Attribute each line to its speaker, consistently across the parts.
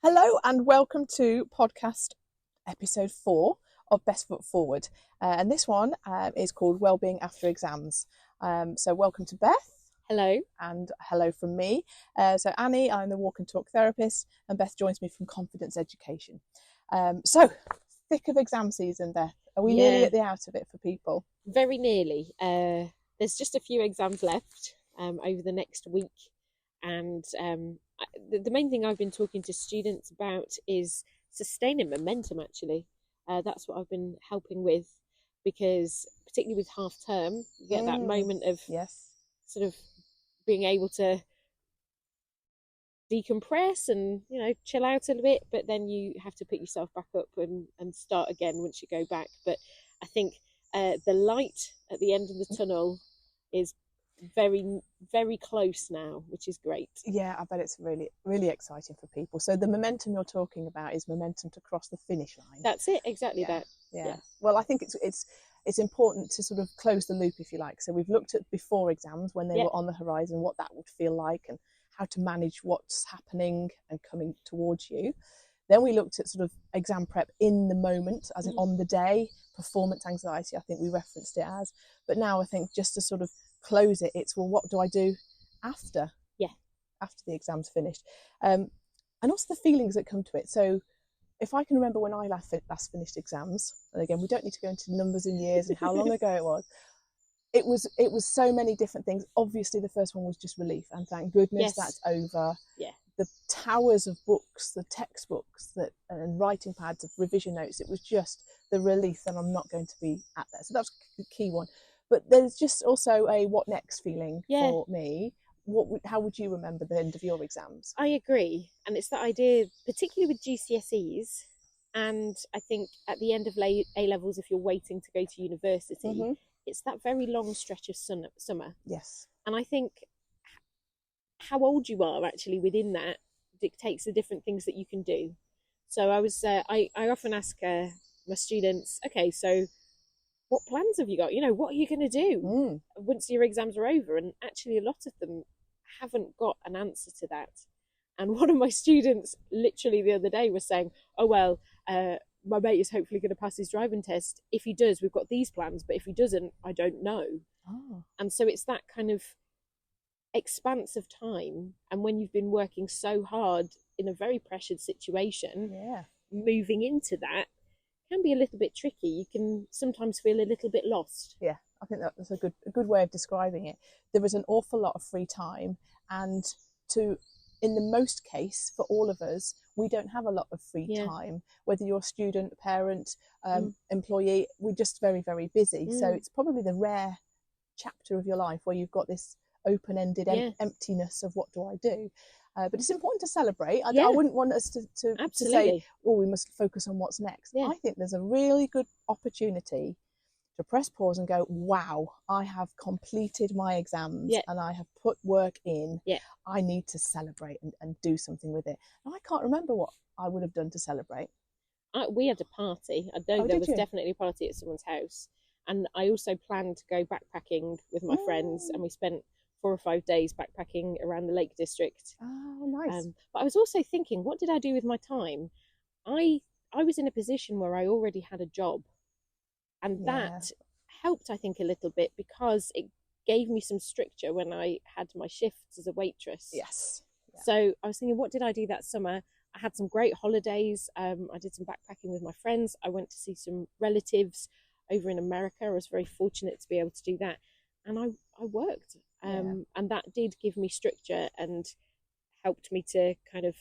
Speaker 1: Hello and welcome to podcast episode 4 of Best Foot Forward. And this one is called Wellbeing After Exams. So welcome to Beth.
Speaker 2: Hello.
Speaker 1: And hello from me. So Annie, I'm the walk and talk therapist, and Beth joins me from Confidence Education. So thick of exam season, Beth. Are we nearly at the out of it for people?
Speaker 2: Very nearly. There's just a few exams left over the next week. And the main thing I've been talking to students about is sustaining momentum, actually. That's what I've been helping with, because particularly with half term, you get that moment of sort of being able to decompress and, chill out a little bit, but then you have to pick yourself back up and start again once you go back. But I think the light at the end of the tunnel is very, very close now, which is great.
Speaker 1: Yeah, I bet it's really, really exciting for people. So the momentum you're talking about is momentum to cross the finish line.
Speaker 2: That's it, exactly that.
Speaker 1: Yeah. Well, I think it's important to sort of close the loop, if you like. So we've looked at before exams, when they were on the horizon, what that would feel like and how to manage what's happening and coming towards you. Then we looked at sort of exam prep in the moment, as in on the day, performance anxiety, I think we referenced it as. But now I think just to sort of close it's, well, what do I do after the exam's finished? And also the feelings that come to it. So if I can remember when I last finished exams, and again, we don't need to go into numbers and years and how long ago it was so many different things. Obviously the first one was just relief, and thank goodness that's over. The towers of books, the textbooks and writing pads of revision notes, it was just the relief that I'm not going to be at there. So that's the key one. But there's just also a what next feeling for me. How would you remember the end of your exams?
Speaker 2: I agree. And it's that idea, particularly with GCSEs, and I think at the end of A-levels, if you're waiting to go to university, it's that very long stretch of summer.
Speaker 1: Yes.
Speaker 2: And I think how old you are actually within that dictates the different things that you can do. So I often ask my students, okay, so what plans have you got? What are you going to do once your exams are over? And actually a lot of them haven't got an answer to that. And one of my students literally the other day was saying, oh, well, my mate is hopefully going to pass his driving test. If he does, we've got these plans. But if he doesn't, I don't know. Oh. And so it's that kind of expanse of time. And when you've been working so hard in a very pressured situation, moving into that can be a little bit tricky. You can sometimes feel a little bit lost.
Speaker 1: Yeah, I think that's a good way of describing it. There is an awful lot of free time, and in the most case for all of us, we don't have a lot of free time. Whether you're a student, parent, employee, we're just very, very busy. So it's probably the rare chapter of your life where you've got this open-ended emptiness of what do I do. But it's important to celebrate. I wouldn't want us to say, oh, we must focus on what's next. I think there's a really good opportunity to press pause and go, wow, I have completed my exams and I have put work in. I need to celebrate and do something with it. And I can't remember what I would have done to celebrate.
Speaker 2: We had a party. I know there was definitely a party at someone's house. And I also planned to go backpacking with my friends, and we spent 4 or 5 days backpacking around the Lake District.
Speaker 1: Oh, nice.
Speaker 2: But I was also thinking, what did I do with my time? I was in a position where I already had a job, and that helped, I think, a little bit, because it gave me some structure when I had my shifts as a waitress.
Speaker 1: Yes. Yeah.
Speaker 2: So I was thinking, what did I do that summer? I had some great holidays. I did some backpacking with my friends. I went to see some relatives over in America. I was very fortunate to be able to do that. And I worked. And that did give me structure and helped me to kind of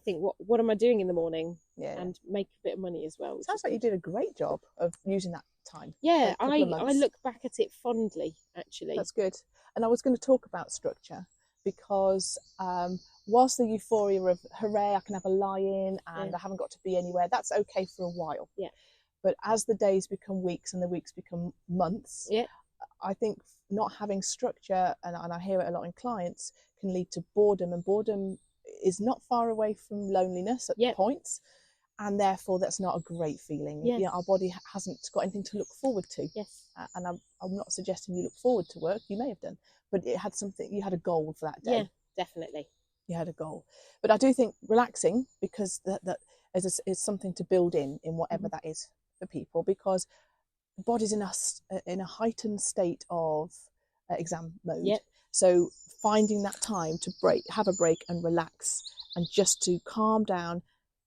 Speaker 2: think, what am I doing in the morning, and make a bit of money as well.
Speaker 1: Sounds like you did a great job of using that time.
Speaker 2: I look back at it fondly, actually.
Speaker 1: That's good. And I was going to talk about structure, because whilst the euphoria of hooray, I can have a lie-in and I haven't got to be anywhere, that's okay for a while. But as the days become weeks and the weeks become months, I think not having structure, and I hear it a lot in clients, can lead to boredom, and boredom is not far away from loneliness at points, and therefore that's not a great feeling. Our body hasn't got anything to look forward to. And I'm not suggesting you look forward to work, you may have done, but it had something, you had a goal for that day.
Speaker 2: Definitely.
Speaker 1: You had a goal. But I do think relaxing, because that is something to build in whatever that is for people, because the body's in a heightened state of exam mode.
Speaker 2: Yep.
Speaker 1: So finding that time to have a break and relax, and just to calm down,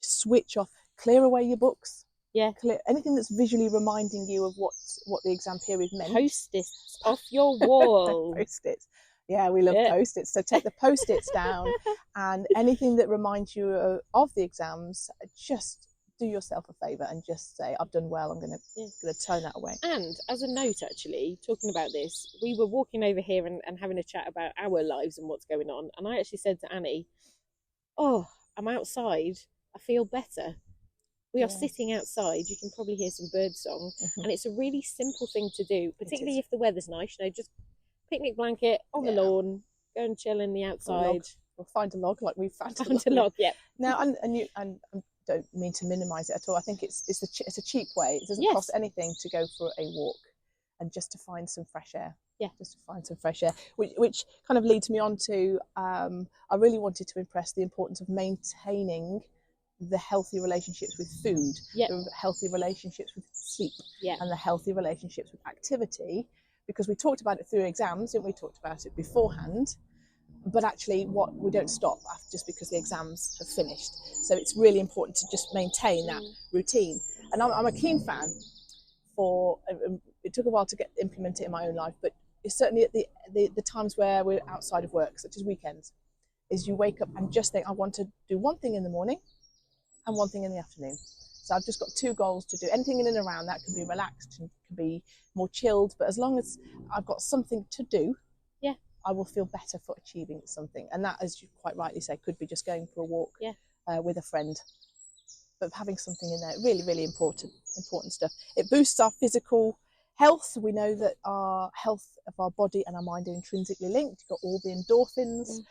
Speaker 1: switch off, clear away your books.
Speaker 2: Yeah.
Speaker 1: Clear anything that's visually reminding you of what the exam period meant.
Speaker 2: Post-its off your wall.
Speaker 1: Post-its. Yeah, we love post-its. So take the post-its down, and anything that reminds you of the exams, just do yourself a favour and just say, I've done well, I'm going to turn that away.
Speaker 2: And as a note, actually, talking about this, we were walking over here and having a chat about our lives and what's going on. And I actually said to Annie, oh, I'm outside. I feel better. We are sitting outside. You can probably hear some bird song. And it's a really simple thing to do, particularly if the weather's nice. You know, just picnic blanket on the lawn, go and chill in the outside.
Speaker 1: Or find a log like we've found
Speaker 2: a log. Yeah.
Speaker 1: Now, and don't mean to minimise it at all. I think it's a cheap way. It doesn't cost anything to go for a walk and just to find some fresh air.
Speaker 2: Yeah.
Speaker 1: Just to find some fresh air, which kind of leads me on to I really wanted to impress the importance of maintaining the healthy relationships with food, the healthy relationships with sleep, and the healthy relationships with activity, because we talked about it through exams, didn't we? Talked about it beforehand. But actually, we don't stop just because the exams have finished. So it's really important to just maintain that routine. And I'm a keen fan for. It took a while to implement it in my own life, but it's certainly at the times where we're outside of work, such as weekends, is you wake up and just think, I want to do one thing in the morning and one thing in the afternoon. So I've just got 2 goals to do. Anything in and around that can be relaxed and can be more chilled, but as long as I've got something to do, I will feel better for achieving something. And that, as you quite rightly say, could be just going for a walk with a friend. But having something in there, really, really important stuff. It boosts our physical health. We know that our health of our body and our mind are intrinsically linked. You've got all the endorphins.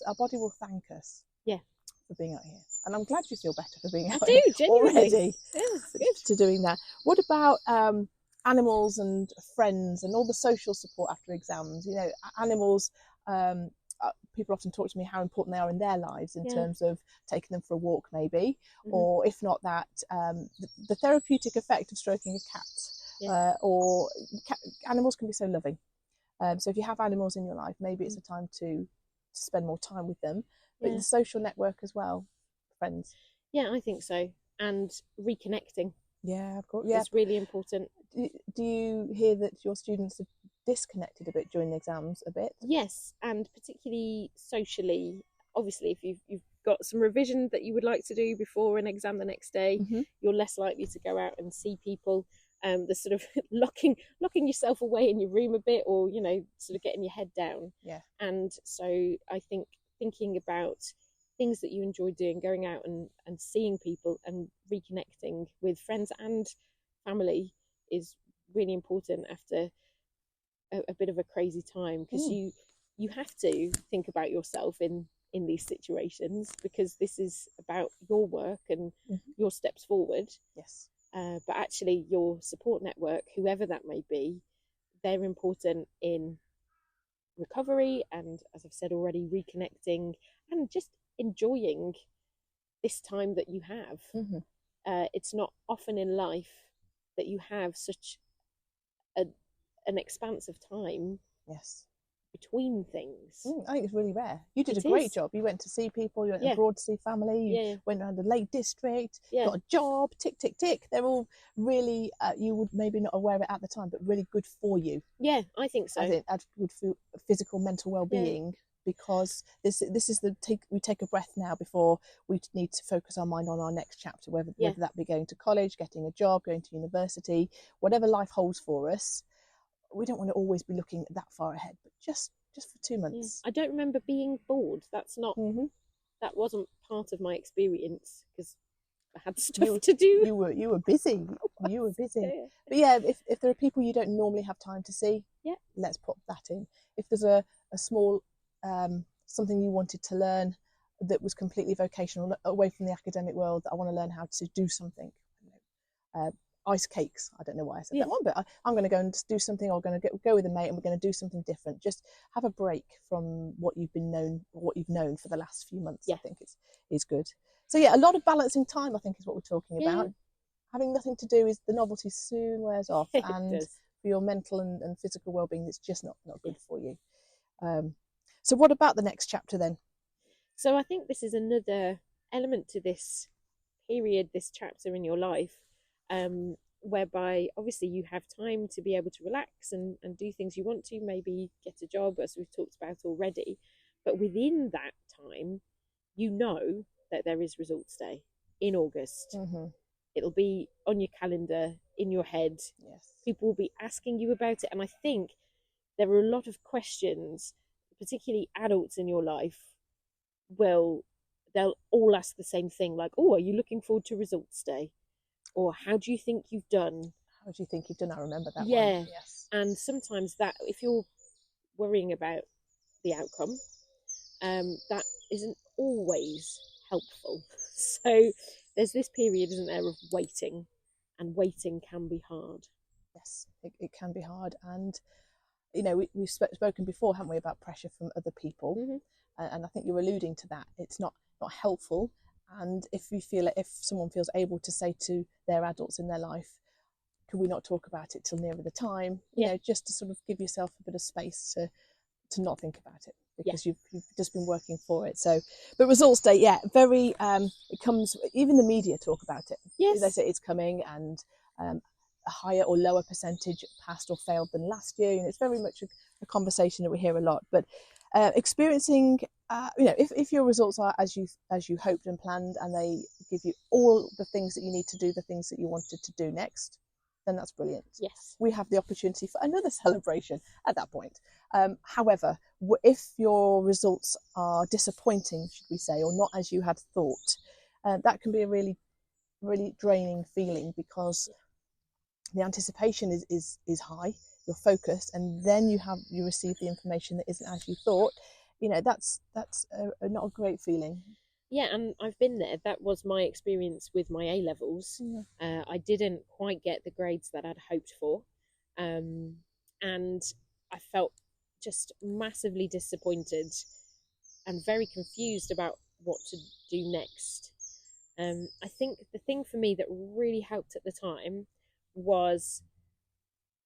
Speaker 1: Our body will thank us for being out here. And I'm glad you feel better for being out here already. To doing that. What about animals and friends and all the social support after exams? You know, animals, people often talk to me how important they are in their lives in terms of taking them for a walk maybe, or if not that, the therapeutic effect of stroking a cat, or animals can be so loving. So if you have animals in your life, maybe it's a time to spend more time with them, but the social network as well, friends.
Speaker 2: Yeah, I think so. And reconnecting.
Speaker 1: Yeah, of course. Yeah,
Speaker 2: it's really important.
Speaker 1: Do you hear that your students have disconnected a bit during the exams a bit?
Speaker 2: Yes, and particularly socially. Obviously, if you've got some revision that you would like to do before an exam the next day, you're less likely to go out and see people. The sort of locking yourself away in your room a bit, or sort of getting your head down.
Speaker 1: Yeah.
Speaker 2: And so I think thinking about things that you enjoy doing, going out and seeing people and reconnecting with friends and family is really important after a bit of a crazy time, because you have to think about yourself in these situations, because this is about your work and your steps forward.
Speaker 1: Yes.
Speaker 2: But actually your support network, whoever that may be, they're important in recovery and, as I've said already, reconnecting and just enjoying this time that you have. It's not often in life that you have such an expanse of time between things.
Speaker 1: I think it's really rare. You did a great job. You went to see people, you went abroad to see family, you went around the Lake District, got a job, tick, tick, tick. They're all really, you would maybe not aware of it at the time, but really good for you.
Speaker 2: Yeah, I think so.
Speaker 1: I think that's good for physical, mental well-being, because this is we take a breath now before we need to focus our mind on our next chapter, whether that be going to college, getting a job, going to university, whatever life holds for us. We don't want to always be looking that far ahead, but just for 2 months.
Speaker 2: I don't remember being bored. That's not that wasn't part of my experience, because I had stuff to do.
Speaker 1: You were busy. You were busy. But yeah, if there are people you don't normally have time to see, let's put that in. If there's a small something you wanted to learn that was completely vocational, away from the academic world, that I want to learn how to do something, ice cakes. I don't know why I said
Speaker 2: Yeah.
Speaker 1: that one, but I'm going to go and just do something, or going to go with a mate and we're going to do something different. Just have a break from what you've known for the last few months.
Speaker 2: Yeah.
Speaker 1: I think is good. So yeah, a lot of balancing time, I think, is what we're talking about.
Speaker 2: Yeah.
Speaker 1: Having nothing to do is the novelty soon wears off, and
Speaker 2: does.
Speaker 1: for your mental and physical well-being, it's just not good for you. So what about the next chapter then?
Speaker 2: So I think this is another element to this period, this chapter in your life, whereby obviously you have time to be able to relax and do things you want to, maybe get a job, as we've talked about already. But within that time, you know that there is results day in August.
Speaker 1: Mm-hmm.
Speaker 2: It'll be on your calendar, in your head.
Speaker 1: Yes.
Speaker 2: People will be asking you about it. And I think there are a lot of questions, particularly adults in your life, they'll all ask the same thing, like, oh, are you looking forward to results day? Or how do you think you've done?
Speaker 1: How do you think you've done? I remember that
Speaker 2: Yeah.
Speaker 1: one. Yes.
Speaker 2: And sometimes that, if you're worrying about the outcome, that isn't always helpful. So there's this period, isn't there, of waiting, and waiting can be hard.
Speaker 1: Yes, it can be hard. And, you know, we've spoken before, haven't we, about pressure from other people.
Speaker 2: Mm-hmm.
Speaker 1: And I think you're alluding to that. It's not helpful. And if someone feels able to say to their adults in their life, could we not talk about it till nearer the time? You know, just to sort of give yourself a bit of space to not think about it, because you've just been working for it. So, but results day, yeah, very. It comes. Even the media talk about it.
Speaker 2: Yes,
Speaker 1: they say it's coming, and a higher or lower percentage passed or failed than last year. And it's very much a conversation that we hear a lot. But experiencing, you know, if your results are as you hoped and planned, and they give you all the things that you need to do, the things that you wanted to do next, then that's brilliant.
Speaker 2: Yes.
Speaker 1: We have the opportunity for another celebration at that point. However, if your results are disappointing, should we say, or not as you had thought, that can be a really, really draining feeling, because the anticipation is high, you're focused, and then you receive the information that isn't as you thought. You know, that's not a great feeling.
Speaker 2: Yeah, and I've been there. That was my experience with my A levels.
Speaker 1: Yeah.
Speaker 2: I didn't quite get the grades that I'd hoped for, and I felt just massively disappointed and very confused about what to do next. I think the thing for me that really helped at the time was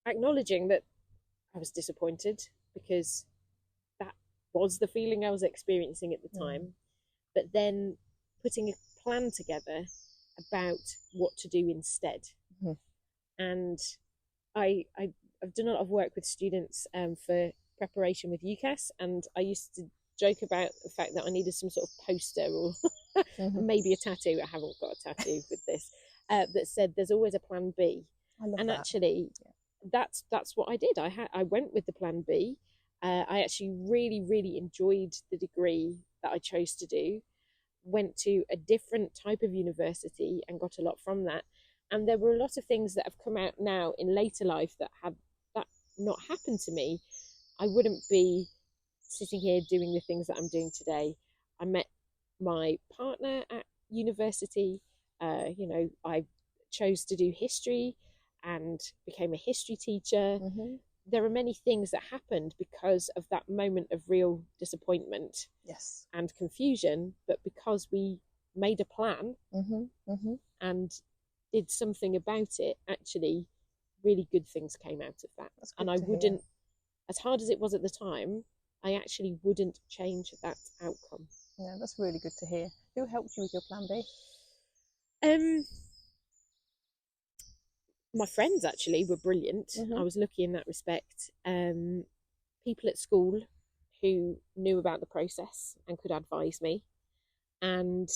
Speaker 2: acknowledging that I was disappointed, because that was the feeling I was experiencing at the time. But then putting a plan together about what to do instead. And I've done a lot of work with students for preparation with UCAS, and I used to joke about the fact that I needed some sort of poster or maybe a tattoo. I haven't got a tattoo with this, that said there's always a plan B.
Speaker 1: I love
Speaker 2: and
Speaker 1: that.
Speaker 2: Actually, that's what I did. I went with the plan B. I actually really enjoyed the degree that I chose to do, went to a different type of university and got a lot from that. And there were a lot of things that have come out now in later life that had that not happened to me, I wouldn't be sitting here doing the things that I'm doing today. I met my partner at university. You know, I chose to do history and became a history teacher. There are many things that happened because of that moment of real disappointment and confusion, but because we made a plan and did something about it, actually really good things came out of that. And I wouldn't, as hard as it was at the time, I actually wouldn't change that outcome.
Speaker 1: Yeah, that's really good to hear. Who helped you with your plan B?
Speaker 2: My friends actually were brilliant. I was lucky in that respect. People at school who knew about the process and could advise me, and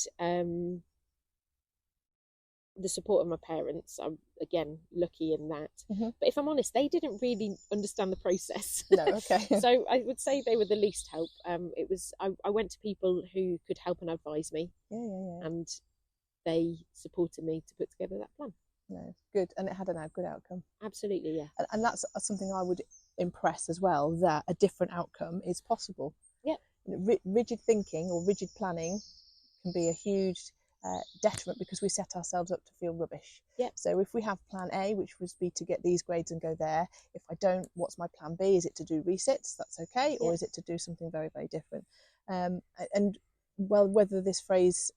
Speaker 2: the support of my parents. I'm again lucky in that. But if I'm honest, they didn't really understand the process.
Speaker 1: No, okay.
Speaker 2: So I would say they were the least help. It was I went to people who could help and advise me. And they supported me to put together that plan.
Speaker 1: No, good, and it had a good outcome.
Speaker 2: Absolutely, yeah.
Speaker 1: And that's something I would impress as well, that a different outcome is possible.
Speaker 2: Yeah.
Speaker 1: Rigid thinking or rigid planning can be a huge detriment because we set ourselves up to feel rubbish.
Speaker 2: Yep.
Speaker 1: So if we have plan A, which would be to get these grades and go there, if I don't, what's my plan B? Is it to do resits? That's okay. Or is it to do something very, very different? And well, whether this phrase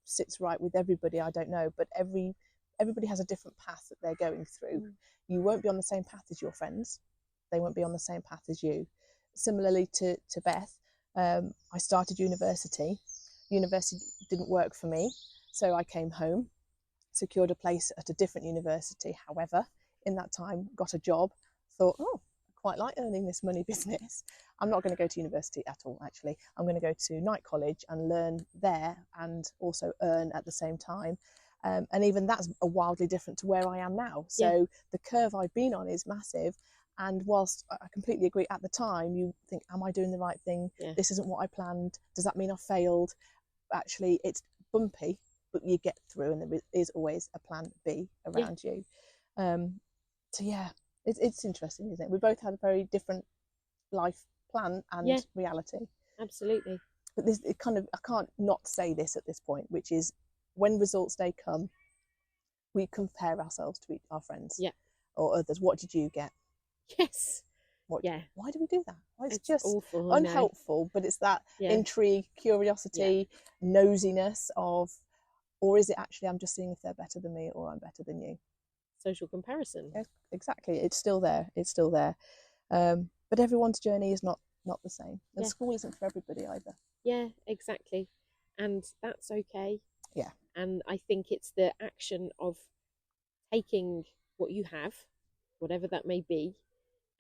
Speaker 1: sits right with everybody, I don't know, but everybody has a different path that they're going through. You won't be on the same path as your friends. They won't be on the same path as you. Similarly to Beth, I started university. University didn't work for me, so I came home, secured a place at a different university. However, in that time, got a job, thought, oh, I quite like earning this money business. I'm not going to go to university at all, actually. I'm going to go to night college and learn there and also earn at the same time. And even that's wildly different to where I am now. So the curve I've been on is massive. And whilst I completely agree, at the time, you think, am I doing the right thing? This isn't what I planned. Does that mean I failed? Actually, it's bumpy, but you get through, and there is always a plan B around you. So yeah, it's interesting, isn't it? We both had a very different life plan and reality.
Speaker 2: Absolutely.
Speaker 1: But this, I can't not say this at this point, which is when results day come, we compare ourselves to our friends or others. What did you get?
Speaker 2: Yes.
Speaker 1: Why do we do that? Well, it's just
Speaker 2: awful,
Speaker 1: unhelpful, but it's that intrigue, curiosity, nosiness of, or is it actually I'm just seeing if they're better than me or I'm better than you?
Speaker 2: Social comparison.
Speaker 1: Yeah, exactly. It's still there. It's still there. But everyone's journey is not the same. And school isn't for everybody either.
Speaker 2: Yeah, exactly. And that's okay.
Speaker 1: Yeah.
Speaker 2: And I think it's the action of taking what you have, whatever that may be,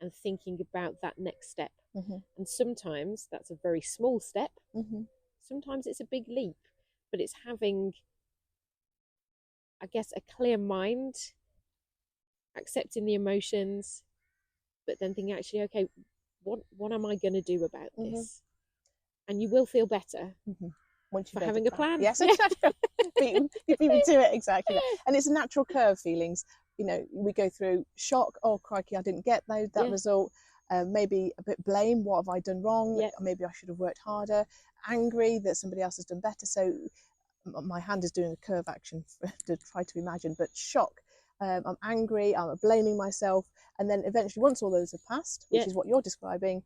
Speaker 2: and thinking about that next step. And sometimes that's a very small step. Sometimes it's a big leap, but it's having, I guess, a clear mind, accepting the emotions, but then thinking, actually, okay, what am I going to do about this? And you will feel better
Speaker 1: once
Speaker 2: for having a plan.
Speaker 1: Yes, exactly. You beat me to it, exactly. And it's a natural curve feelings. You know, we go through shock. Oh, crikey, I didn't get that result. Maybe a bit blame. What have I done wrong? Maybe I should have worked harder. Angry that somebody else has done better. So my hand is doing a curve action to try to imagine. But shock. I'm angry. I'm blaming myself. And then eventually, once all those have passed, which is what you're describing,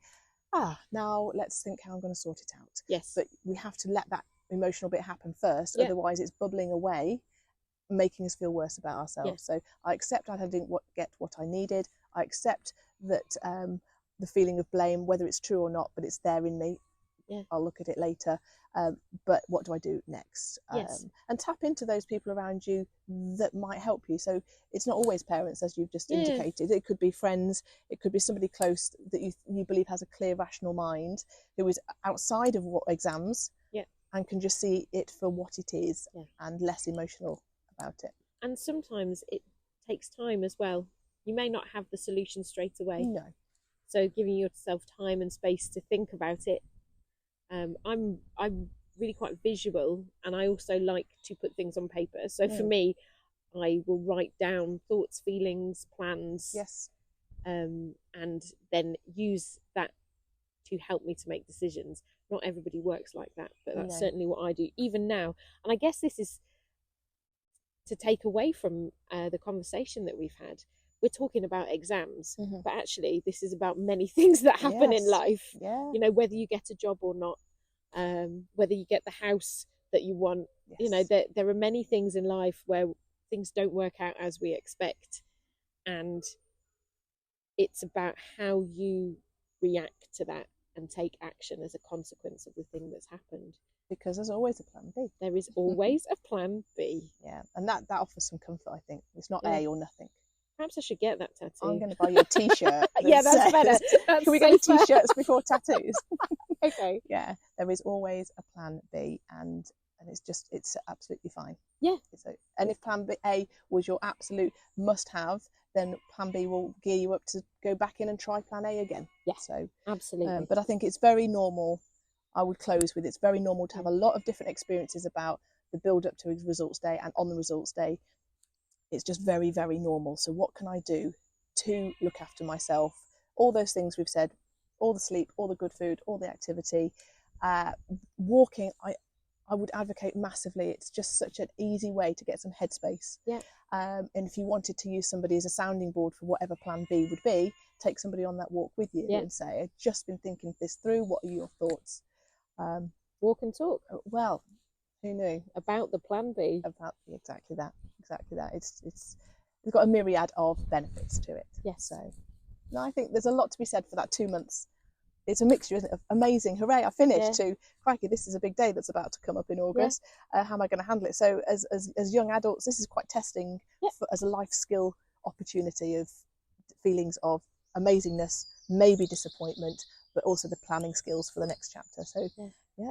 Speaker 1: now let's think how I'm going to sort it out.
Speaker 2: Yes.
Speaker 1: But we have to let that emotional bit happen first. Otherwise, it's bubbling away, making us feel worse about ourselves. So I accept I didn't get what I needed. I accept that the feeling of blame, whether it's true or not, but it's there in me. I'll look at it later. But what do I do next? And tap into those people around you that might help you. So it's not always parents, as you've just indicated. It could be friends. It could be somebody close that you believe has a clear, rational mind, who is outside of what exams and can just see it for what it is and less emotional about it.
Speaker 2: And sometimes it takes time as well. You may not have the solution straight away.
Speaker 1: No.
Speaker 2: So giving yourself time and space to think about it. I'm really quite visual, and I also like to put things on paper. So for me, I will write down thoughts, feelings, plans, and then use that to help me to make decisions. Not everybody works like that, but that's certainly what I do, even now. And I guess this is to take away from the conversation that we've had. We're talking about exams, but actually this is about many things that happen in life. You know, whether you get a job or not, whether you get the house that you want. You know, there are many things in life where things don't work out as we expect, and it's about how you react to that and take action as a consequence of the thing that's happened.
Speaker 1: Because there's always a plan B.
Speaker 2: There is always a plan B.
Speaker 1: Yeah, and that offers some comfort, I think. It's not A or nothing.
Speaker 2: Perhaps I should get that tattoo.
Speaker 1: I'm going to buy you a T-shirt.
Speaker 2: That's better.
Speaker 1: Can we go T-shirts before tattoos?
Speaker 2: Okay.
Speaker 1: Yeah, there is always a plan B, and it's absolutely fine.
Speaker 2: Yeah.
Speaker 1: And if plan B, A was your absolute must-have, then plan B will gear you up to go back in and try plan A again.
Speaker 2: Yeah.
Speaker 1: So
Speaker 2: absolutely.
Speaker 1: But I think it's very normal. I would close with it's very normal to have a lot of different experiences about the build up to results day and on the results day. It's just very, very normal. So what can I do to look after myself? All those things we've said, all the sleep, all the good food, all the activity, walking. I would advocate massively. It's just such an easy way to get some headspace.
Speaker 2: Yeah.
Speaker 1: And if you wanted to use somebody as a sounding board for whatever plan B would be, take somebody on that walk with you and say, I've just been thinking this through. What are your thoughts?
Speaker 2: Walk and talk.
Speaker 1: Well, who knew?
Speaker 2: About the plan B.
Speaker 1: About exactly that. It's got a myriad of benefits to it.
Speaker 2: Yes.
Speaker 1: So, no, I think there's a lot to be said for that 2 months. It's a mixture, isn't it? Of amazing, hooray, I finished, to crikey, this is a big day that's about to come up in August. How am I going to handle it? So as young adults, this is quite testing as a life skill opportunity of feelings of amazingness, maybe disappointment, but also the planning skills for the next chapter. So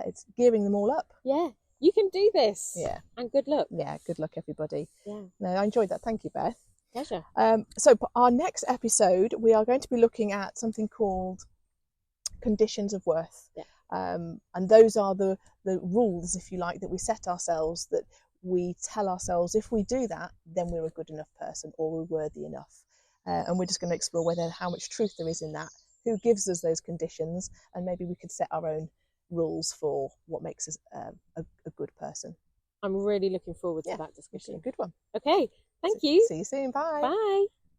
Speaker 1: it's gearing them all up.
Speaker 2: Yeah, you can do this.
Speaker 1: Yeah.
Speaker 2: And good luck.
Speaker 1: Yeah, good luck, everybody.
Speaker 2: Yeah.
Speaker 1: No, I enjoyed that. Thank you, Beth.
Speaker 2: Pleasure.
Speaker 1: So our next episode, we are going to be looking at something called conditions of worth. And those are the rules, if you like, that we set ourselves, that we tell ourselves if we do that, then we're a good enough person or we're worthy enough. And we're just going to explore how much truth there is in that, who gives us those conditions, and maybe we could set our own rules for what makes us a good person.
Speaker 2: I'm really looking forward to that discussion.
Speaker 1: A good one.
Speaker 2: Okay, thank you.
Speaker 1: See you soon. Bye.
Speaker 2: Bye.